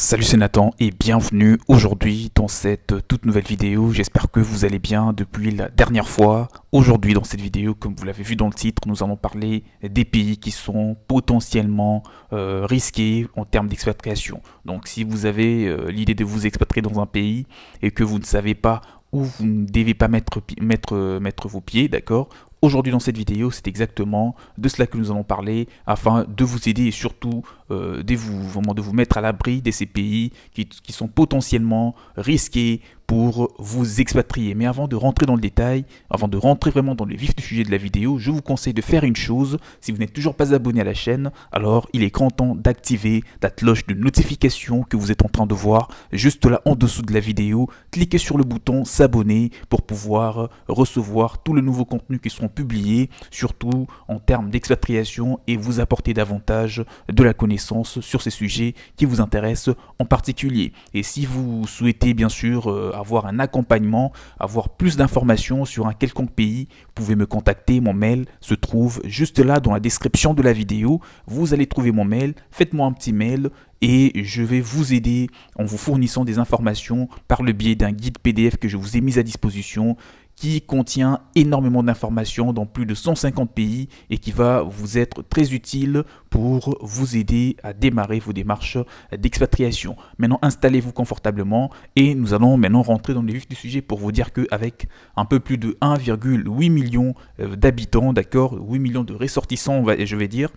Salut, c'est Nathan et bienvenue aujourd'hui dans cette toute nouvelle vidéo. J'espère que vous allez bien depuis la dernière fois. Aujourd'hui dans cette vidéo, comme vous l'avez vu dans le titre, nous allons parler des pays qui sont potentiellement risqués en termes d'expatriation. Donc si vous avez l'idée de vous expatrier dans un pays et que vous ne savez pas où vous ne devez pas mettre vos pieds, d'accord? Aujourd'hui dans cette vidéo, c'est exactement de cela que nous allons parler afin de vous aider et surtout de vous mettre à l'abri de ces pays qui sont potentiellement risqués pour vous expatrier. Mais avant de rentrer dans le détail, avant de rentrer vraiment dans le vif du sujet de la vidéo, je vous conseille de faire une chose. Si vous n'êtes toujours pas abonné à la chaîne, alors il est grand temps d'activer la cloche de notification que vous êtes en train de voir juste là en dessous de la vidéo. Cliquez sur le bouton s'abonner pour pouvoir recevoir tous les nouveaux contenus qui seront publiés, surtout en termes d'expatriation, et vous apporter davantage de la connaissance sur ces sujets qui vous intéressent en particulier. Et si vous souhaitez bien sûr avoir un accompagnement, avoir plus d'informations sur un quelconque pays, vous pouvez me contacter. Mon mail se trouve juste là dans la description de la vidéo. Vous allez trouver mon mail, faites-moi un petit mail et je vais vous aider en vous fournissant des informations par le biais d'un guide PDF que je vous ai mis à disposition, qui contient énormément d'informations dans plus de 150 pays et qui va vous être très utile pour vous aider à démarrer vos démarches d'expatriation. Maintenant, installez-vous confortablement et nous allons maintenant rentrer dans le vif du sujet pour vous dire qu'avec un peu plus de 1,8 million d'habitants, d'accord, 8 millions de ressortissants, je vais dire,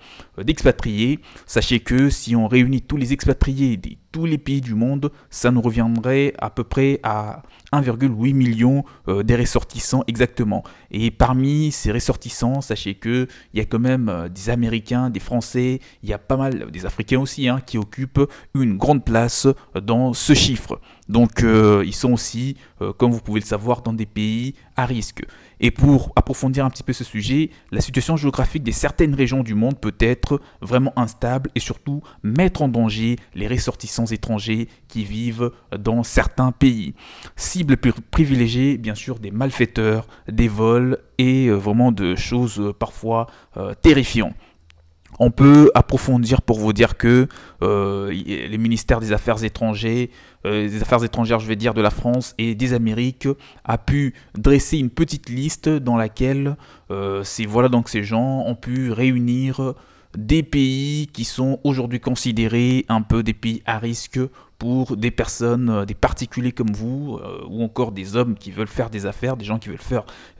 d'expatriés, sachez que si on réunit tous les expatriés de tous les pays du monde, ça nous reviendrait à peu près à 1,8 million des ressortissants exactement. Et parmi ces ressortissants, sachez qu'il y a quand même des Américains, des Français, il y a pas mal des Africains aussi qui occupent une grande place dans ce chiffre. Donc ils sont aussi, comme vous pouvez le savoir, dans des pays à risque. Et pour approfondir un petit peu ce sujet, la situation géographique de certaines régions du monde peut être vraiment instable et surtout mettre en danger les ressortissants étrangers qui vivent dans certains pays. Cible privilégiée, bien sûr, des malfaiteurs, des vols et vraiment de choses parfois terrifiantes. On peut approfondir pour vous dire que les ministères des Affaires étrangères, je vais dire, de la France et des Amériques a pu dresser une petite liste dans laquelle donc ces gens ont pu réunir des pays qui sont aujourd'hui considérés un peu des pays à risque pour des personnes, des particuliers comme vous, ou encore des hommes qui veulent faire des affaires, des gens qui veulent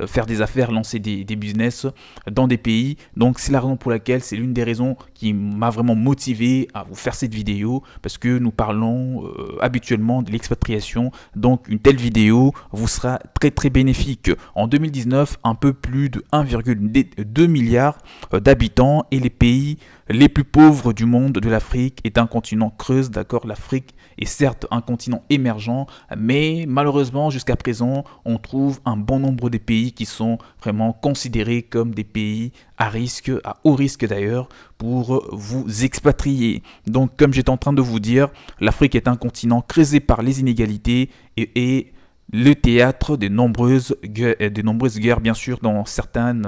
faire des affaires, lancer des business dans des pays. Donc c'est la raison pour laquelle, c'est l'une des raisons qui m'a vraiment motivé à vous faire cette vidéo, parce que nous parlons habituellement de l'expatriation, donc une telle vidéo vous sera très bénéfique. En 2019, un peu plus de 1,2 milliard d'habitants et les pays les plus pauvres du monde de l'Afrique est un continent creuse, d'accord. L'Afrique est certes un continent émergent, mais malheureusement jusqu'à présent on trouve un bon nombre de pays qui sont vraiment considérés comme des pays à risque, à haut risque d'ailleurs, pour vous expatrier. Donc comme j'étais en train de vous dire, l'Afrique est un continent creusé par les inégalités et le théâtre de nombreuses guerres, bien sûr, dans certaines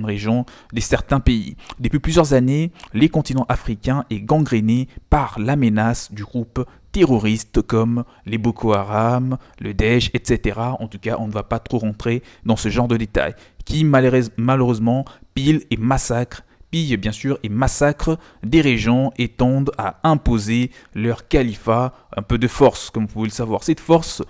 régions de certains pays. Depuis plusieurs années, les continents africains est gangréné par la menace du groupe terroristes comme les Boko Haram, le Daesh, etc. En tout cas, on ne va pas trop rentrer dans ce genre de détails, qui malheureusement pillent bien sûr et massacrent des régions et tendent à imposer leur califat un peu de force, comme vous pouvez le savoir. Cette force,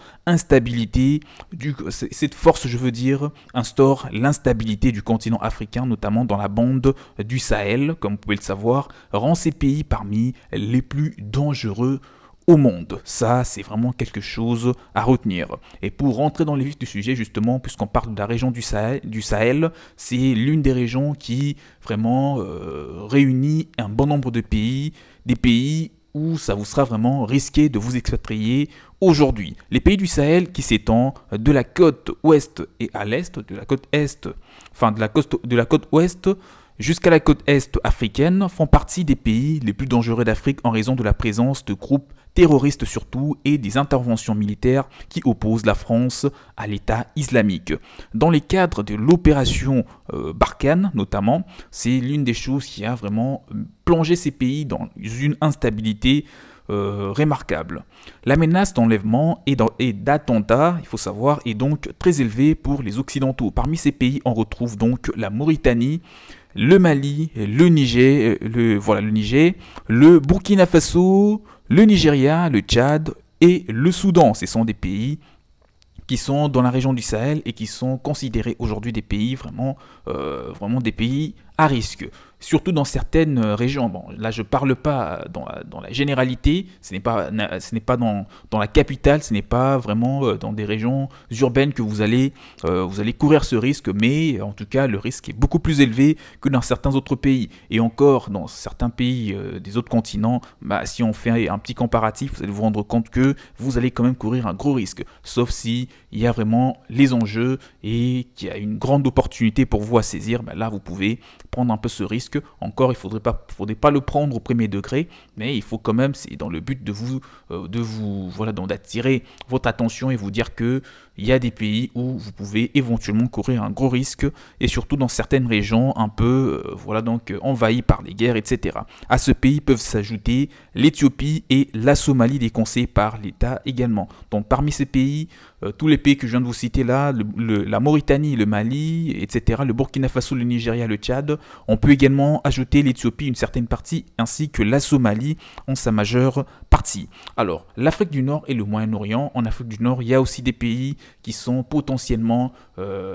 je veux dire, instaure l'instabilité du continent africain, notamment dans la bande du Sahel, comme vous pouvez le savoir, rend ces pays parmi les plus dangereux au monde. Ça, c'est vraiment quelque chose à retenir. Et pour rentrer dans les vifs du sujet, justement, puisqu'on parle de la région du Sahel, c'est l'une des régions qui vraiment réunit un bon nombre de pays, des pays où ça vous sera vraiment risqué de vous expatrier aujourd'hui. Les pays du Sahel qui s'étendent de la côte ouest et à l'est, de la côte ouest jusqu'à la côte est africaine, font partie des pays les plus dangereux d'Afrique en raison de la présence de groupes terroristes surtout et des interventions militaires qui opposent la France à l'État islamique. Dans les cadres de l'opération Barkhane notamment, c'est l'une des choses qui a vraiment plongé ces pays dans une instabilité remarquable. La menace d'enlèvement et d'attentat, il faut savoir, est donc très élevée pour les Occidentaux. Parmi ces pays, on retrouve donc la Mauritanie, le Mali, le Niger, le Burkina Faso, le Nigeria, le Tchad et le Soudan. Ce sont des pays qui sont dans la région du Sahel et qui sont considérés aujourd'hui des pays vraiment des pays à risque. Surtout dans certaines régions. Bon, là, je ne parle pas dans la généralité, ce n'est pas dans la capitale, ce n'est pas vraiment dans des régions urbaines que vous allez courir ce risque, mais en tout cas, le risque est beaucoup plus élevé que dans certains autres pays. Et encore, dans certains pays des autres continents, bah, si on fait un petit comparatif, vous allez vous rendre compte que vous allez quand même courir un gros risque, sauf si il y a vraiment les enjeux et qu'il y a une grande opportunité pour vous à saisir, bah là, vous pouvez prendre un peu ce risque. Encore, il faudrait pas le prendre au premier degré, mais il faut quand même, c'est dans le but d'attirer votre attention et vous dire que il y a des pays où vous pouvez éventuellement courir un gros risque et surtout dans certaines régions un peu envahies par les guerres, etc. À ce pays peuvent s'ajouter l'Éthiopie et la Somalie déconseillée par l'État également. Donc parmi ces pays, tous les pays que je viens de vous citer là, la Mauritanie, le Mali, etc., le Burkina Faso, le Nigeria, le Tchad, on peut également ajouter l'Éthiopie, une certaine partie, ainsi que la Somalie en sa majeure partie. Alors, l'Afrique du Nord et le Moyen-Orient, en Afrique du Nord, il y a aussi des pays qui sont potentiellement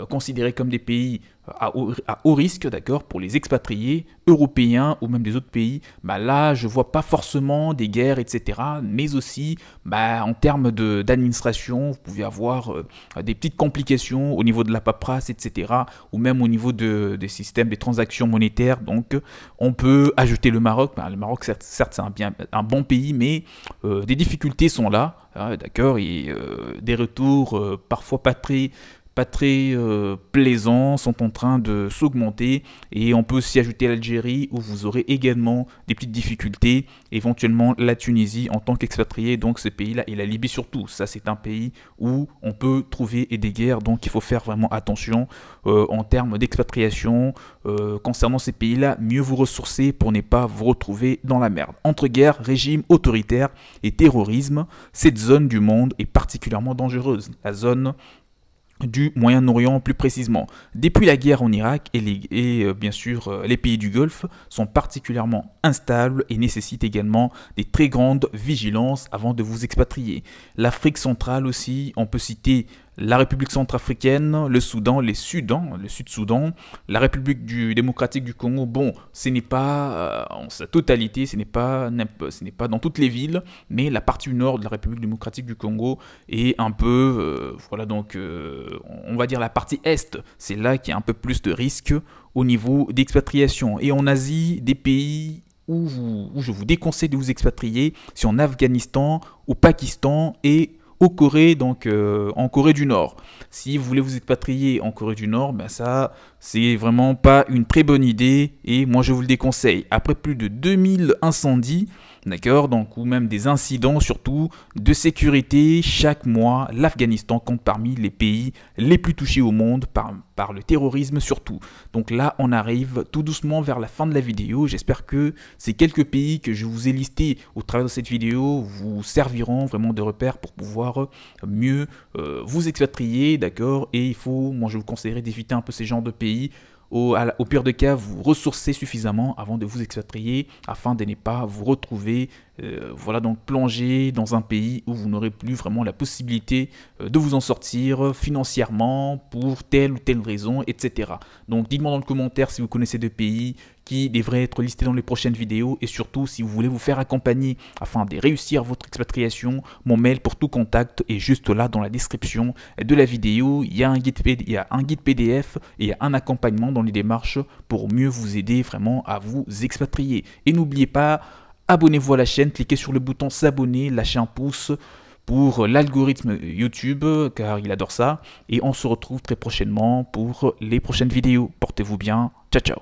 considérés comme des pays à haut risque, d'accord, pour les expatriés européens ou même des autres pays. Bah là, je vois pas forcément des guerres, etc. Mais aussi, bah, en termes d'administration, vous pouvez avoir des petites complications au niveau de la paperasse, etc. Ou même au niveau des systèmes, des transactions monétaires. Donc, on peut ajouter le Maroc. Bah, le Maroc, certes c'est un bon pays, mais des difficultés sont là, hein, d'accord, et des retours parfois pas très plaisants sont en train de s'augmenter, et on peut aussi ajouter l'Algérie où vous aurez également des petites difficultés, éventuellement la Tunisie en tant qu'expatrié, donc ce pays là, et la Libye surtout, ça c'est un pays où on peut trouver des guerres, donc il faut faire vraiment attention en termes d'expatriation. Concernant ces pays là, mieux vous ressourcer pour ne pas vous retrouver dans la merde. Entre guerre, régime autoritaire et terrorisme, cette zone du monde est particulièrement dangereuse, la zone du Moyen-Orient plus précisément. Depuis la guerre en Irak bien sûr les pays du Golfe sont particulièrement instables et nécessitent également des très grandes vigilances avant de vous expatrier. L'Afrique centrale aussi, on peut citer la République centrafricaine, le Soudan, le Sud-Soudan, la République démocratique du Congo. Bon, ce n'est pas en sa totalité, ce n'est pas dans toutes les villes, mais la partie nord de la République démocratique du Congo est un peu, on va dire la partie est, c'est là qu'il y a un peu plus de risques au niveau d'expatriation. Et en Asie, des pays où je vous déconseille de vous expatrier, c'est en Afghanistan, au Pakistan et en Corée du Nord. Si vous voulez vous expatrier en Corée du Nord, ben ça, c'est vraiment pas une très bonne idée et moi je vous le déconseille. Après plus de 2000 incendies, d'accord, donc ou même des incidents surtout de sécurité chaque mois, l'Afghanistan compte parmi les pays les plus touchés au monde par le terrorisme surtout. Donc là, on arrive tout doucement vers la fin de la vidéo. J'espère que ces quelques pays que je vous ai listés au travers de cette vidéo vous serviront vraiment de repère pour pouvoir mieux vous expatrier, d'accord. Et il faut, moi je vous conseillerais d'éviter un peu ces genres de pays. Au pire des cas, vous ressourcez suffisamment avant de vous expatrier afin de ne pas vous retrouver donc plongé dans un pays où vous n'aurez plus vraiment la possibilité de vous en sortir financièrement pour telle ou telle raison, etc. Donc dites-moi dans le commentaire si vous connaissez des pays qui devraient être listés dans les prochaines vidéos, et surtout si vous voulez vous faire accompagner afin de réussir votre expatriation. Mon mail pour tout contact est juste là dans la description de la vidéo. Il y a un guide PDF et il y a un accompagnement dans les démarches pour mieux vous aider vraiment à vous expatrier. Et n'oubliez pas, abonnez-vous à la chaîne, cliquez sur le bouton s'abonner, lâchez un pouce pour l'algorithme YouTube car il adore ça, et on se retrouve très prochainement pour les prochaines vidéos. Portez-vous bien, ciao ciao.